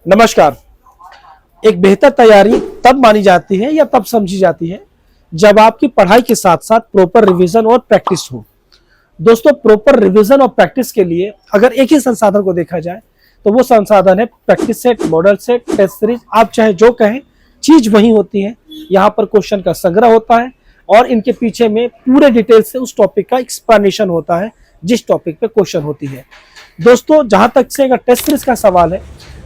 नमस्कार। एक बेहतर तैयारी तब मानी जाती है या तब समझी जाती है जब आपकी पढ़ाई के साथ साथ प्रॉपर रिवीजन और प्रैक्टिस हो। दोस्तों, प्रॉपर रिवीजन और प्रैक्टिस के लिए अगर एक ही संसाधन को देखा जाए तो वो संसाधन है practice set, model set, test series. आप चाहे जो कहें, चीज वही होती है। यहाँ पर क्वेश्चन का संग्रह होता है और इनके पीछे में पूरे डिटेल से उस टॉपिक का एक्सप्लेनेशन होता है जिस टॉपिक पे क्वेश्चन होती है। दोस्तों, जहां तक से अगर टेस्ट सीरीज का सवाल है,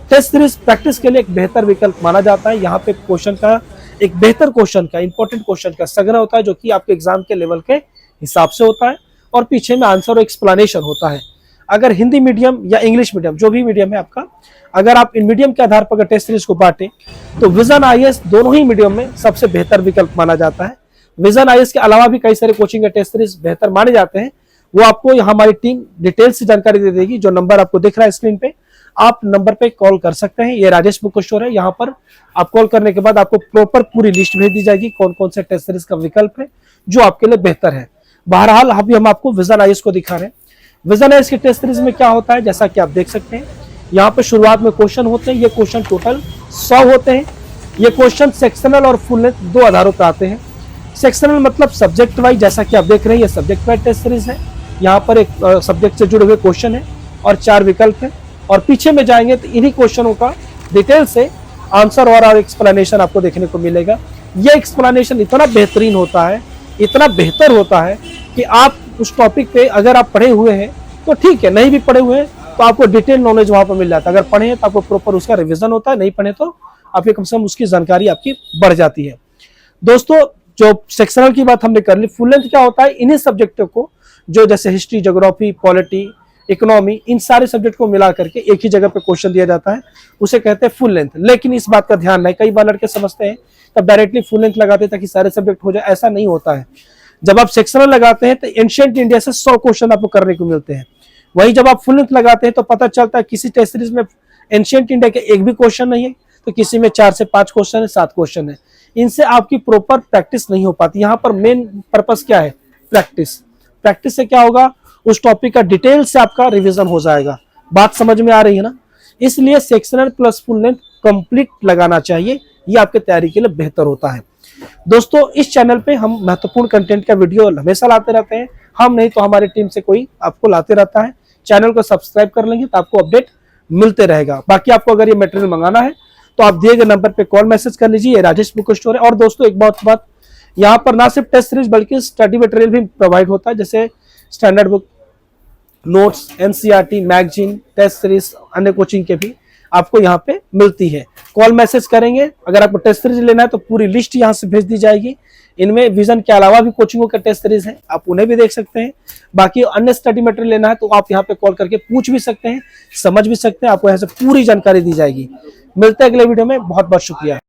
टेस्ट सीरीज प्रैक्टिस के लिए एक बेहतर विकल्प माना जाता है। यहाँ पे क्वेश्चन का एक बेहतर क्वेश्चन का, इंपॉर्टेंट क्वेश्चन का संग्रह होता है जो कि आपके एग्जाम के लेवल के हिसाब से होता है और पीछे में आंसर और एक्सप्लेनेशन होता है। अगर हिंदी मीडियम या इंग्लिश मीडियम, जो भी मीडियम है आपका, अगर आप इन मीडियम के आधार पर अगर टेस्ट सीरीज को बांटे तो विजन आईएएस दोनों ही मीडियम में सबसे बेहतर विकल्प माना जाता है। विजन आईएएस के अलावा भी कई सारे कोचिंग के टेस्ट सीरीज बेहतर माने जाते हैं। वो आपको यहाँ हमारी टीम डिटेल से जानकारी दे देगी। जो नंबर आपको दिख रहा है स्क्रीन पे, आप नंबर पे कॉल कर सकते हैं। ये राजेश बुक स्टोर है। यहाँ पर आप कॉल करने के बाद आपको प्रॉपर पूरी लिस्ट भेज दी जाएगी कौन कौन से टेस्ट सीरीज का विकल्प है जो आपके लिए बेहतर है। बहरहाल अभी हम आपको विजन आईएएस को दिखा रहे हैं। विजन आईएएस के टेस्ट सीरीज में क्या होता है, जैसा कि आप देख सकते हैं, यहाँ पे शुरुआत में क्वेश्चन होते हैं। ये क्वेश्चन टोटल 100 होते हैं। ये क्वेश्चन सेक्शनल और फुल लेंथ दो आधारों पर आते हैं। सेक्शनल मतलब सब्जेक्ट वाइज, जैसा कि आप देख रहे हैं ये सब्जेक्ट वाइज टेस्ट सीरीज है। यहाँ पर एक सब्जेक्ट से जुड़े हुए क्वेश्चन है और 4 विकल्प है। और पीछे में जाएंगे तो इन्हीं क्वेश्चनों का डिटेल से आंसर और एक्सप्लेनेशन आपको देखने को मिलेगा। ये एक्सप्लेनेशन इतना बेहतरीन होता है, इतना बेहतर होता है कि आप उस टॉपिक पे अगर आप पढ़े हुए हैं तो ठीक है, नहीं भी पढ़े हुए हैं तो आपको डिटेल नॉलेज वहां पर मिल जाता है। अगर पढ़े हैं तो आपको प्रॉपर उसका रिविजन होता है, नहीं पढ़े तो आपके कम से कम उसकी जानकारी आपकी बढ़ जाती है। दोस्तों, जो सेक्शनल की बात हमने कर ली, फुल लेंथ क्या होता है, इन्हीं सब्जेक्टों को, जो जैसे हिस्ट्री, ज्योग्राफी, पॉलिटी, इकोनॉमी, इन सारे सब्जेक्ट को मिला करके एक ही जगह पे क्वेश्चन दिया जाता है, उसे कहते हैं फुल लेंथ। लेकिन इस बात का ध्यान है, कई बार लड़के समझते हैं तब डायरेक्टली फुल लेंथ लगाते हैं ताकि सारे सब्जेक्ट हो जाए। ऐसा नहीं होता है। जब आप सेक्शनल लगाते हैं तो एंशिएंट इंडिया से 100 क्वेश्चन आपको करने को मिलते हैं। वही जब आप फुल लेंथ लगाते हैं तो पता चलता है किसी टेस्ट सीरीज में एंशिएंट इंडिया के एक भी क्वेश्चन नहीं है, तो किसी में 4 से 5 क्वेश्चन है, 7 क्वेश्चन है। इनसे आपकी प्रॉपर प्रैक्टिस नहीं हो पाती। यहाँ पर मेन पर्पस क्या है, प्रैक्टिस। प्रैक्टिस से क्या होगा, उस टॉपिक का डिटेल से आपका रिवीजन हो जाएगा। बात समझ में आ रही है ना। इसलिए sectional plus full length complete लगाना चाहिए, ये आपके तैयारी के लिए बेहतर होता है। दोस्तों, इस चैनल पे हम महत्वपूर्ण कंटेंट का वीडियो हमेशा लाते रहते हैं। हम नहीं तो हमारी टीम से कोई आपको लाते रहता है। चैनल को सब्सक्राइब कर लेंगे तो आपको अपडेट मिलते रहेगा। बाकी आपको अगर ये मटेरियल मंगाना है तो आप दिए गए नंबर पे कॉल मैसेज कर लीजिए। राजेश बुक स्टोर है। और दोस्तों, एक बात, यहाँ पर ना सिर्फ टेस्ट सीरीज बल्कि स्टडी मटेरियल भी प्रोवाइड होता है, जैसे standard book, notes, NCERT, magazine, test series, अन्य कोचिंग के भी आपको यहाँ पे मिलती है। कॉल मैसेज करेंगे, अगर आपको टेस्ट सीरीज लेना है तो पूरी लिस्ट यहाँ से भेज दी जाएगी। इनमें विजन के अलावा भी कोचिंगों के टेस्ट सीरीज हैं, आप उन्हें भी देख सकते हैं। बाकी अन्य स्टडी मटेरियल लेना है तो आप यहाँ पे कॉल करके पूछ भी सकते हैं, समझ भी सकते हैं। आपको यहाँ से पूरी जानकारी दी जाएगी। मिलते हैं अगले वीडियो में। बहुत बहुत शुक्रिया।